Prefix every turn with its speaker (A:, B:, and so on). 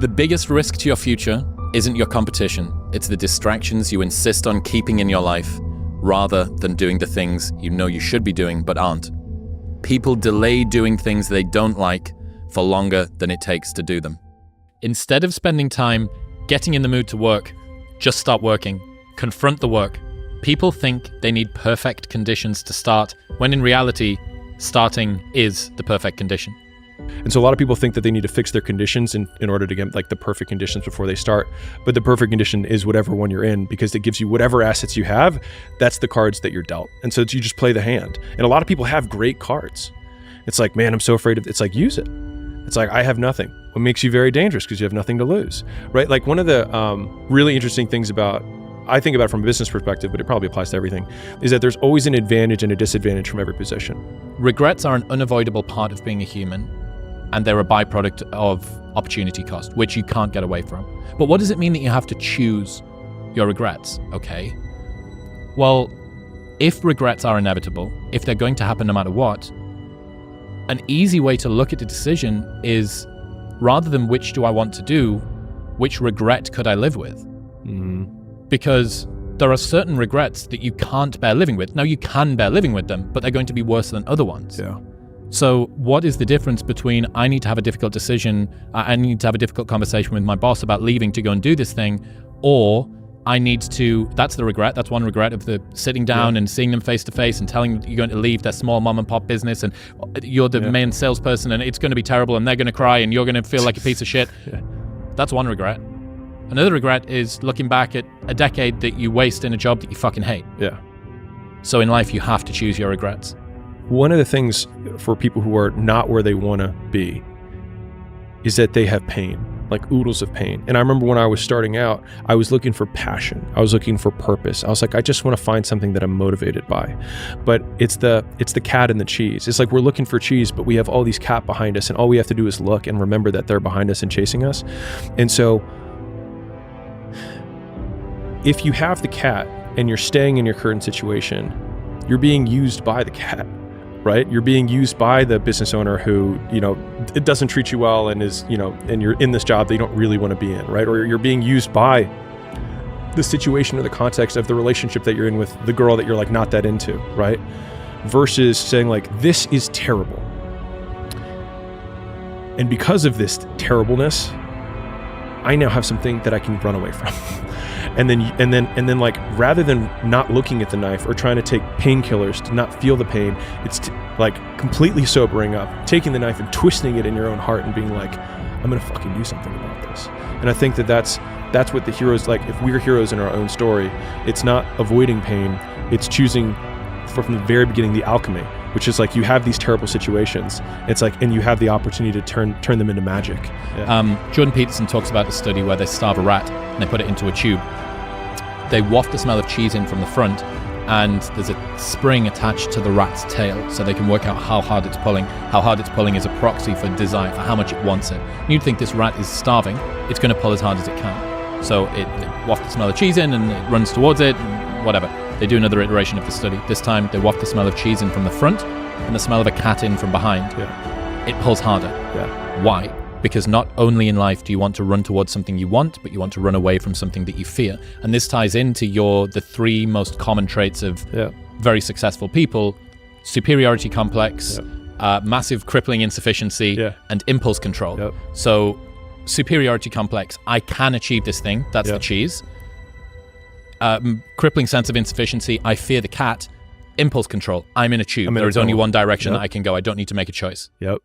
A: The biggest risk to your future isn't your competition. It's the distractions you insist on keeping in your life rather than doing the things you know you should be doing but aren't. People delay doing things they don't like for longer than it takes to do them. Instead of spending time getting in the mood to work, just start working. Confront the work. People think they need perfect conditions to start, when in reality, starting is the perfect condition.
B: And so a lot of people think that they need to fix their conditions in order to get like the perfect conditions before they start. But the perfect condition is whatever one you're in, because it gives you whatever assets you have. That's the cards that you're dealt. And so you just play the hand. And a lot of people have great cards. It's like, man, I'm so afraid of, it's like, use it. It's like, I have nothing. What makes you very dangerous because you have nothing to lose, right? Like one of the really interesting things about, I think about it from a business perspective, but it probably applies to everything, is that there's always an advantage and a disadvantage from every position.
A: Regrets are an unavoidable part of being a human, and they're a byproduct of opportunity cost, which you can't get away from. But what does it mean that you have to choose your regrets? Okay. Well, if regrets are inevitable, if they're going to happen no matter what, an easy way to look at a decision is, rather than which do I want to do, which regret could I live with?
B: Mm-hmm.
A: Because there are certain regrets that you can't bear living with. Now, you can bear living with them, but they're going to be worse than other ones.
B: Yeah.
A: So what is the difference between I need to have a difficult decision, I need to have a difficult conversation with my boss about leaving to go and do this thing, or I need to, that's the regret, that's one regret of the sitting down and seeing them face to face and telling them you're going to leave their small mom and pop business and you're the main salesperson and it's going to be terrible and they're going to cry and you're going to feel like a piece of shit. That's one regret. Another regret is looking back at a decade that you waste in a job that you fucking hate.
B: Yeah.
A: So in life, you have to choose your regrets.
B: One of the things for people who are not where they want to be is that they have pain, like oodles of pain. And I remember when I was starting out, I was looking for passion. I was looking for purpose. I was like, I just want to find something that I'm motivated by. But it's the cat and the cheese. It's like we're looking for cheese, but we have all these cat behind us, and all we have to do is look and remember that they're behind us and chasing us. And so if you have the cat and you're staying in your current situation, you're being used by the cat. Right? You're being used by the business owner who, it doesn't treat you well and is, and you're in this job that you don't really want to be in, right? Or you're being used by the situation or the context of the relationship that you're in with the girl that you're like not that into, right? Versus saying like, this is terrible. And because of this terribleness, I now have something that I can run away from. And then like, rather than not looking at the knife or trying to take painkillers to not feel the pain, it's like completely sobering up, taking the knife and twisting it in your own heart and being like, I'm going to fucking do something about this. And I think that that's what the heroes, like if we're heroes in our own story, it's not avoiding pain, it's choosing from the very beginning, the alchemy, which is like, you have these terrible situations. It's like, and you have the opportunity to turn them into magic. Yeah.
A: Jordan Peterson talks about a study where they starve a rat and they put it into a tube. They waft the smell of cheese in from the front, and there's a spring attached to the rat's tail so they can work out how hard it's pulling. How hard it's pulling is a proxy for desire, for how much it wants it. You'd think this rat is starving, it's going to pull as hard as it can. So it wafts the smell of cheese in and it runs towards it, and whatever. They do another iteration of the study. This time they waft the smell of cheese in from the front and the smell of a cat in from behind.
B: Yeah.
A: It pulls harder.
B: Yeah.
A: Why? Because not only in life do you want to run towards something you want, but you want to run away from something that you fear. And this ties into the three most common traits of very successful people: superiority complex, massive crippling insufficiency, and impulse control.
B: Yep.
A: So superiority complex, I can achieve this thing, that's the cheese. Crippling sense of insufficiency, I fear the cat. Impulse control, I'm in a tube. There is only one direction that I can go. I don't need to make a choice.
B: Yep.